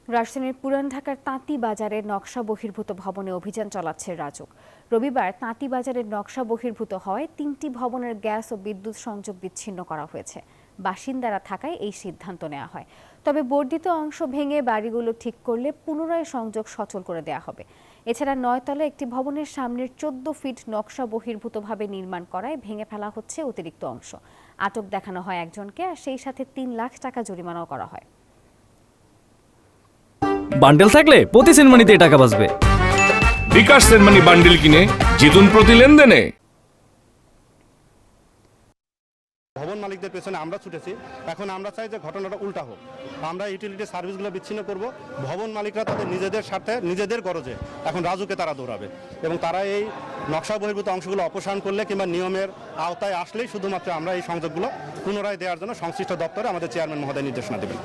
রাজধানীর পুরান ঢাকার তাঁতি বাজারের নকশা বহির্ভূত ভবনে অভিযান চালাচ্ছে রাজুক। রবিবার তাঁতি বাজারের নকশা বহির্ভূত হওয়ায় ৩টি ভবনের গ্যাস ও বিদ্যুৎ সংযোগ বিচ্ছিন্ন করা হয়েছে। বাসিন্দারা থাকায় এই সিদ্ধান্ত নেওয়া হয়। তবে বর্ধিত অংশ ভেঙে বাড়িগুলো ঠিক করলে পুনরায় সংযোগ সচল করে দেওয়া হবে। এছাড়া ৯ তলা একটি ভবনের সামনের ১৪ ফিট নকশা বহির্ভূতভাবে নির্মাণ করায় ভেঙে ফেলা হচ্ছে অতিরিক্ত অংশ। আটক দেখানো হয় একজনকে, আর সেই সাথে ৩ লাখ টাকা জরিমানাও করা হয়। বান্ডেল থাকলে প্রতি সেনমানিতে টাকা বাঁচবে। বিকাশ সেনমানি বান্ডেল কিনে জিতুন প্রতি লেনদেনে। ভবন মালিকদের পেছনে আমরা ছুটেছি, এখন আমরা চাই যে ঘটনাটা উল্টা হোক। আমরা ইউটিলিটি সার্ভিসগুলো বিচ্ছিন্ন করব, ভবন মালিকরা তাদের নিজেদের স্বার্থে নিজেদের গরজে এখন রাজুকে তারা দৌড়াবে এবং তারা এই নকশা বহির্ভূত অংশগুলো অপসারণ করলে কিংবা নিয়মের আওতায় আসলেই শুধুমাত্র আমরা এই সংযোগগুলো পুনরায় দেওয়ার জন্য সংশ্লিষ্ট দপ্তরে আমাদের চেয়ারম্যান মহোদয় নির্দেশনা দেবেন।